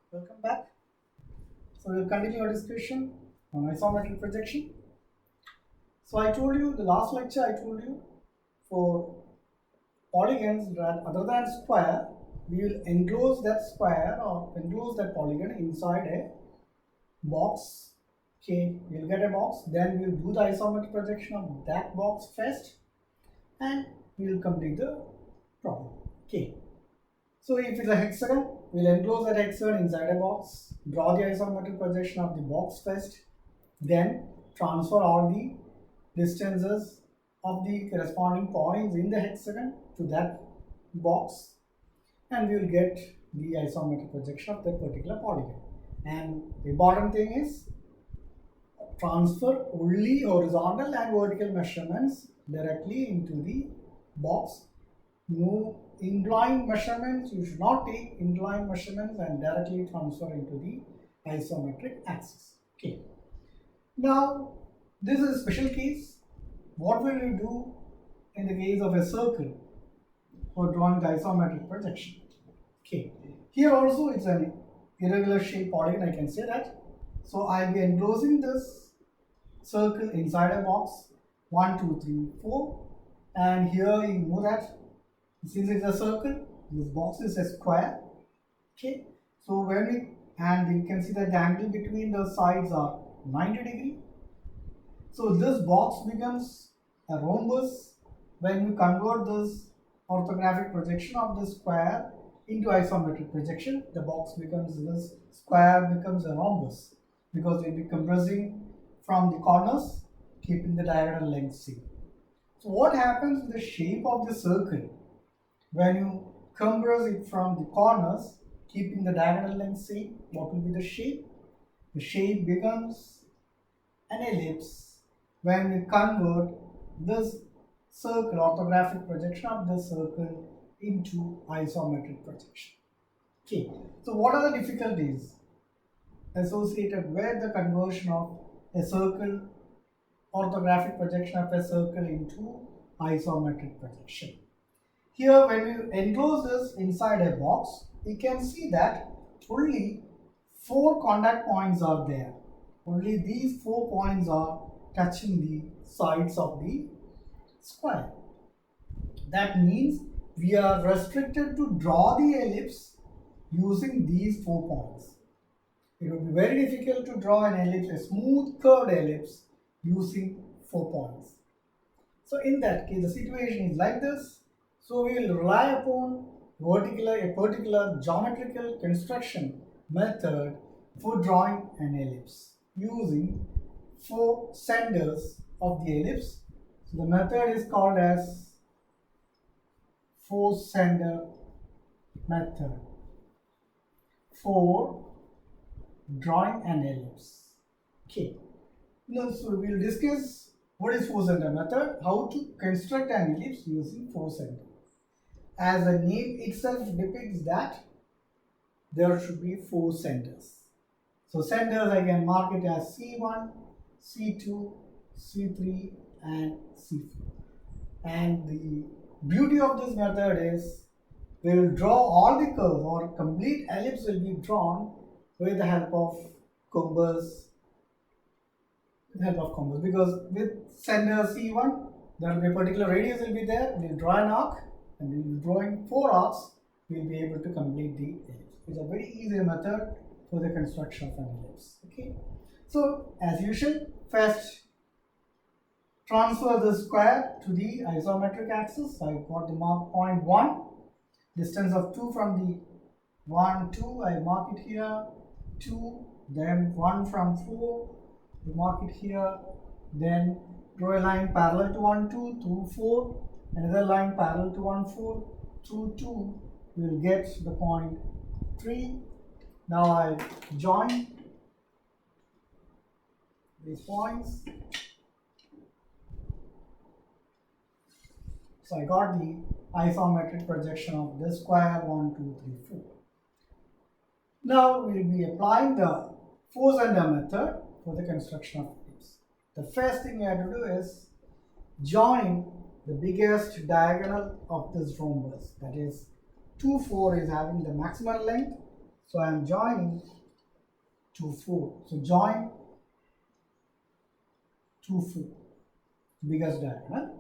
Welcome back. So we'll continue our discussion on isometric projection. So I told you the last lecture I told you for polygons that other than square, we will enclose that square or enclose that polygon inside a box. Okay, we'll get a box, then we'll do the isometric projection of that box first and we will complete the problem. Okay. So if it's a hexagon, we'll enclose that hexagon inside a box, draw the isometric projection of the box first, then transfer all the distances of the corresponding points in the hexagon to that box, and we will get the isometric projection of that particular polygon. And the important thing is transfer only horizontal and vertical measurements directly into the box. No inclined measurements, you should not take inclined measurements and directly transfer into the isometric axis. Okay. Now, this is a special case. What will you do in the case of a circle for drawing the isometric projection? Okay. Here also it's an irregular shape polygon, I can say that. So I'll be enclosing this circle inside a box 1, 2, 3, 4, and here you know that since it's a circle, this box is a square. Okay, so when you can see that the angle between the sides are 90 degree. So this box becomes a rhombus when you convert this orthographic projection of the square into isometric projection. The box becomes this square becomes a rhombus because it will be compressing from the corners, keeping the diagonal length same. So what happens with the shape of the circle when you compress it from the corners, keeping the diagonal length same? What will be the shape? The shape becomes an ellipse when we convert this circle, orthographic projection of this circle into isometric projection. Okay, so what are the difficulties associated with the conversion of a circle, orthographic projection of a circle into isometric projection? Here, when you enclose this inside a box, you can see that only 4 contact points are there. Only these 4 points are touching the sides of the square. That means we are restricted to draw the ellipse using these 4 points. It would be very difficult to draw an ellipse, a smooth curved ellipse using 4 points. So in that case, the situation is like this. So we will rely upon a particular geometrical construction method for drawing an ellipse using 4 centers of the ellipse. So the method is called as 4 center method for drawing an ellipse. Okay. Now, so we will discuss what is 4 center method, how to construct an ellipse using 4 center. As the name itself depicts that there should be 4 centers. So centers I can mark it as C1, C2, C3 and C4. And the beauty of this method is we will draw all the curves or complete ellipse will be drawn with the help of compass. Because with center C1 there will be a particular radius will be there. We will draw an arc and we will be drawing 4 arcs. We will be able to complete the ellipse. It's a very easy method for the construction of an ellipse. Okay. So as usual, first transfer the square to the isometric axis. So I got the mark point 1, distance of 2 from the 1, 2, I mark it here, 2, then 1 from 4, we mark it here, then draw a line parallel to 1, 2, through 4, another line parallel to 1, 4, through 2, we will get the point 3. Now I join these points. So I got the isometric projection of this square 1, 2, 3, 4. Now we will be applying the 4 center method for the construction of ellipse. The first thing we have to do is join the biggest diagonal of this rhombus, that is 2, 4 is having the maximum length. So I am joining 2, 4. So join 2, 4, biggest diagonal.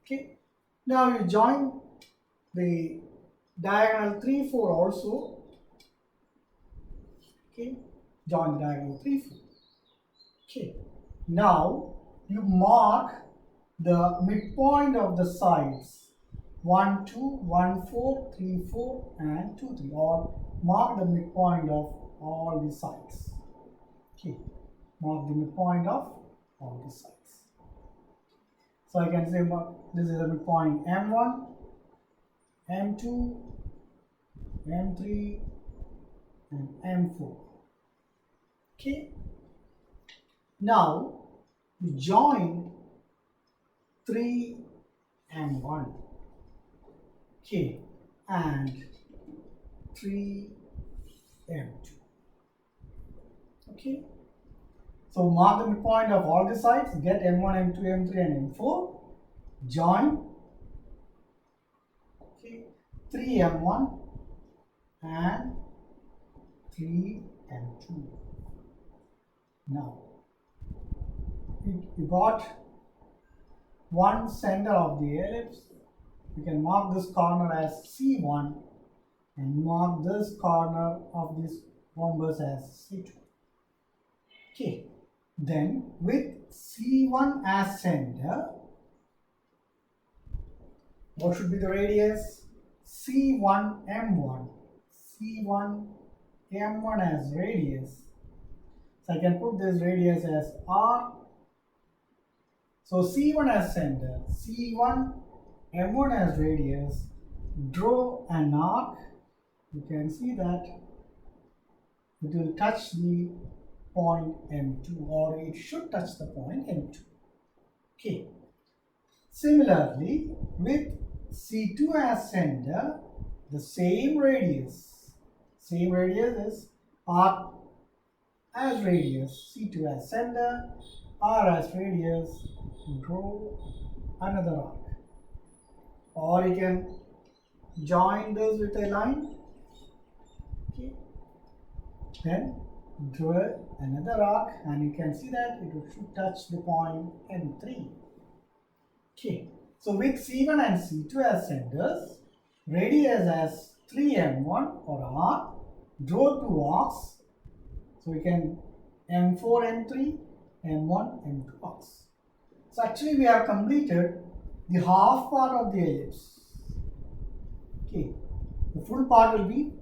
Okay. Now you join the diagonal 3, 4 also. Okay. Join the diagonal 3, 4. Okay. Now you mark the midpoint of the sides 1, 2, 1, 4, 3, 4 and 2, 3, or mark the midpoint of all the sides. Okay, mark the midpoint of all the sides. So I can say this is the midpoint M1, M2, M3 and M4. Okay, now we join 3 M1. Okay, and 3 M2. Okay, so mark the midpoint of all the sides, get M1, M2, M3 and M4, join 3 M1 and 3 M2. Now you got one center of the ellipse. You can mark this corner as C1 and mark this corner of this rhombus as C2. Okay, then with C1 as center, what should be the radius? C1 M1. C1 M1 as radius. So I can put this radius as R. So C1 as center, C1 M1 as radius, draw an arc. You can see that it will touch the point M2, or it should touch the point M2. Okay. Similarly, with C2 as center, the same radius is R as radius, C2 as center, R as radius, draw another arc. Or you can join this with a line. Okay. Then draw another arc and you can see that it should touch the point M3. Okay. So with C1 and C2 as centers, radius as 3M1 or R, draw two arcs. So we can M4, M3, M1, M2 arcs. So actually we have completed the half part of the ellipse. Okay, the full part will be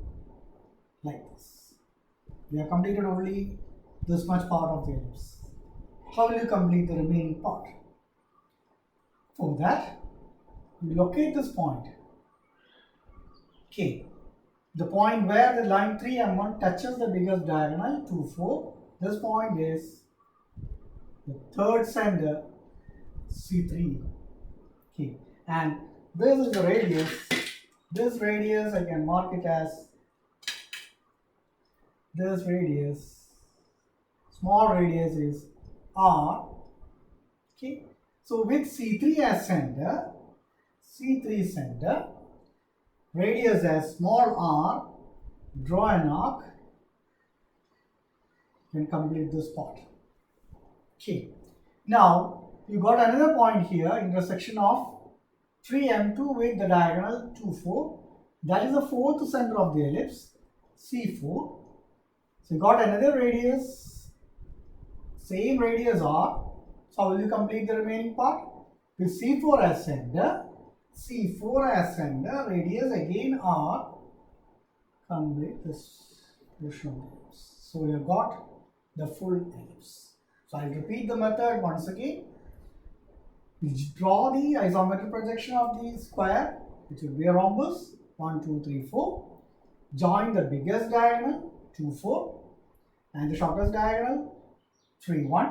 like this. We have completed only this much part of the ellipse. How will you complete the remaining part? For that, we locate this point. Okay, the point where the line 3M1 touches the biggest diagonal 2, 4. This point is the third center C3. Okay, and this is the radius. This radius I can mark it as this radius. Small radius is R. Okay, so with C3 as center, C3 center, radius as small r, draw an arc and complete this part. Okay, now you got another point here, intersection of 3M2 with the diagonal 2, 4. That is the fourth center of the ellipse, C4. So you got another radius, same radius r. So how will you complete the remaining part? With C4 as center, C4 as center, radius again r, complete this portion of the ellipse. So you have got the full ellipse. So I'll repeat the method once again. We draw the isometric projection of the square, which will be a rhombus, 1, 2, 3, 4. Join the biggest diagonal, 2, 4, and the shortest diagonal, 3, 1.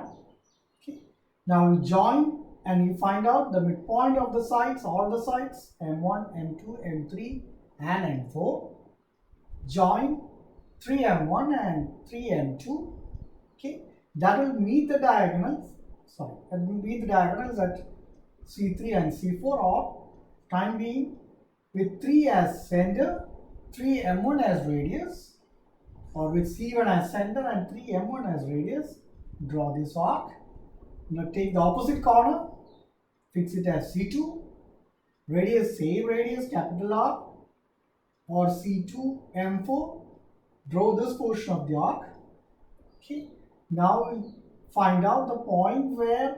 Okay. Now we join and you find out the midpoint of the sides, all the sides, M1, M2, M3, and M4. Join 3M1 and 3M2. Okay, that will meet the diagonals. That will meet the diagonals at C3 and C4, or time being with 3 as center, 3M1 as radius, or with C1 as center and 3M1 as radius, draw this arc. Now take the opposite corner, fix it as C2, radius same radius capital R, or C2 M4, draw this portion of the arc. Okay, now we find out the point where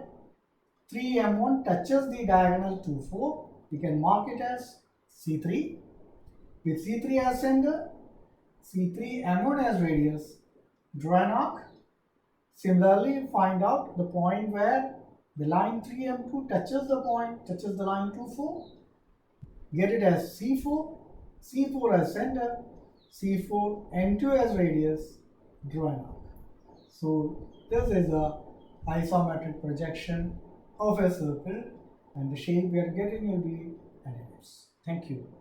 3M1 touches the diagonal 2, 4. We can mark it as C3. With C3 as center, C3 M1 as radius, draw an arc. Similarly, find out the point where the line 3M2 touches the line 2, 4. Get it as C4, C4 as center, C4 M2 as radius, draw an arc. So this is a isometric projection of a circle, and the shape we are getting will be an ellipse. Thank you.